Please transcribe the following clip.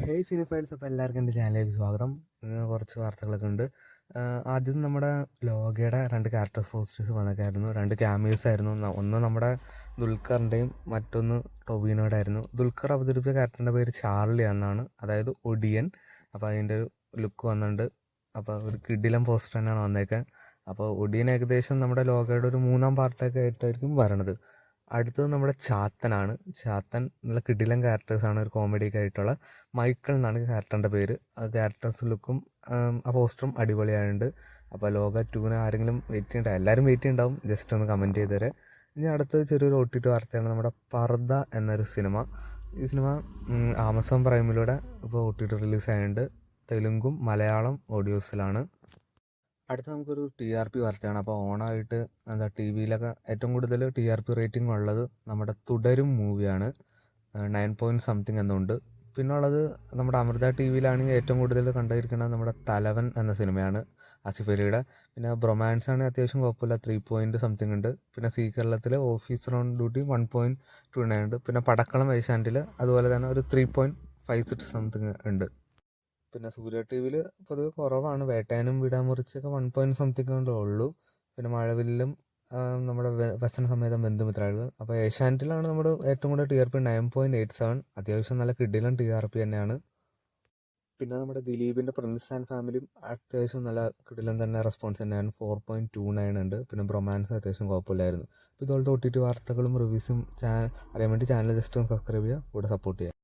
Hey സിനിഫൈൽസ്, അപ്പോൾ എല്ലാവർക്കും എൻ്റെ ചാനലിലേക്ക് സ്വാഗതം. ഇന്ന് കുറച്ച് വാർത്തകളൊക്കെ ഉണ്ട്. ആദ്യം നമ്മുടെ ലോകയുടെ 2 ക്യാരക്ടർ പോസ്റ്റേഴ്സ് വന്നേക്കായിരുന്നു. 2 ക്യാമിയോസ് ആയിരുന്നു. ഒന്ന് നമ്മുടെ ദുൽഖറിൻ്റെയും മറ്റൊന്ന് ടൊവിനോയുടെ ആയിരുന്നു. ദുൽഖർ അവതരിപ്പിച്ച ക്യാരക്ടറിൻ്റെ പേര് ചാർലി എന്നാണ്, അതായത് ഒടിയൻ. അപ്പോൾ അതിൻ്റെ ഒരു ലുക്ക് വന്നിട്ടുണ്ട്. അപ്പോൾ ഒരു കിടിലം പോസ്റ്റർ തന്നെയാണ് വന്നേക്കാൻ. അപ്പോൾ ഒടിയൻ ഏകദേശം നമ്മുടെ ലോകയുടെ ഒരു 3-ാം പാർട്ടൊക്കെ ആയിട്ടായിരിക്കും വരണത്. അടുത്തത് നമ്മുടെ ചാത്തനാണ്. ചാത്തൻ നല്ല കിടിലൻ ക്യാരക്ടേഴ്സാണ്, ഒരു കോമഡിയൊക്കെ ആയിട്ടുള്ള. മൈക്കിൾ എന്നാണ് ക്യാരക്ടറിൻ്റെ പേര്. ആ ക്യാരക്ടേഴ്സ് ലുക്കും ആ പോസ്റ്ററും അടിപൊളിയായിട്ടുണ്ട്. അപ്പോൾ ലോക 2 ആരെങ്കിലും വെയിറ്റ് ചെയ്യണ്ട, എല്ലാവരും വെയിറ്റ് ചെയ്യുന്നുണ്ടാവും. ജസ്റ്റ് ഒന്ന് കമൻറ്റ് ചെയ്ത് തരാം. ഇനി അടുത്തത് ചെറിയൊരു OTT വാർത്തയാണ്. നമ്മുടെ പർദ്ദ എന്നൊരു സിനിമ. ഈ സിനിമ ആമസോൺ പ്രൈമിലൂടെ ഇപ്പോൾ OTT റിലീസ് ആയിട്ടുണ്ട്. തെലുങ്കും മലയാളം ഓഡിയോസിലാണ്. അടുത്ത നമുക്കൊരു TRP വാർത്തയാണ്. അപ്പോൾ ഓണമായിട്ട് TV വിയിലൊക്കെ ഏറ്റവും കൂടുതൽ TRP റേറ്റിംഗ് ഉള്ളത് നമ്മുടെ തുടരും മൂവിയാണ്. 9 സംതിങ് എന്നുണ്ട്. പിന്നെ ഉള്ളത് നമ്മുടെ അമൃത TV വിയിലാണെങ്കിൽ ഏറ്റവും കൂടുതൽ കണ്ടിരിക്കുന്നത് നമ്മുടെ തലവൻ എന്ന സിനിമയാണ്, ആസിഫ് അലിയുടെ. പിന്നെ ബ്രൊമാൻസ് ആണ് അത്യാവശ്യം കുഴപ്പമില്ല, 3 സംതിങ് ഉണ്ട്. പിന്നെ സീ കേരളത്തിൽ ഓഫീസർ ഓൺ ഡ്യൂട്ടി 1.29 ഉണ്ട്. പിന്നെ പടക്കളം ഏഷ്യാനെറ്റിൽ അതുപോലെ തന്നെ ഒരു 3.56 സംതിങ് ഉണ്ട്. പിന്നെ സൂര്യ TV വിയിൽ പൊതുവെ കുറവാണ്. വേട്ടയാനും വീടാമുറിച്ചൊക്കെ 1 സംതിങ് കൊണ്ടേ ഉള്ളൂ. പിന്നെ മഴവില്ലും നമ്മുടെ വചനസമേതം ബന്ധുമിത്രാളികൾ. അപ്പോൾ ഏഷ്യാനെറ്റിലാണ് നമ്മുടെ ഏറ്റവും കൂടുതൽ TRP 9.87. അത്യാവശ്യം നല്ല കിടിലൻ TRP തന്നെയാണ്. പിന്നെ നമ്മുടെ ദിലീപിൻ്റെ പ്രിൻസ് ആൻഡ് ഫാമിലിയും അത്യാവശ്യം നല്ല കിടിലൻ തന്നെ റെസ്പോൺസ് തന്നെയാണ്, 4.29 ഉണ്ട്. പിന്നെ ബ്രൊമാൻസ് അത്യാവശ്യം കുഴപ്പമില്ലായിരുന്നു. അപ്പോൾ ഇതുപോലത്തെ OTT വാർത്തകളും റിവ്യൂസും അറിയാൻ വേണ്ടി ചാനൽ ജസ്റ്റ് ഒന്ന് സബ്സ്ക്രൈബ് ചെയ്യുക, കൂടെ സപ്പോർട്ട് ചെയ്യുക.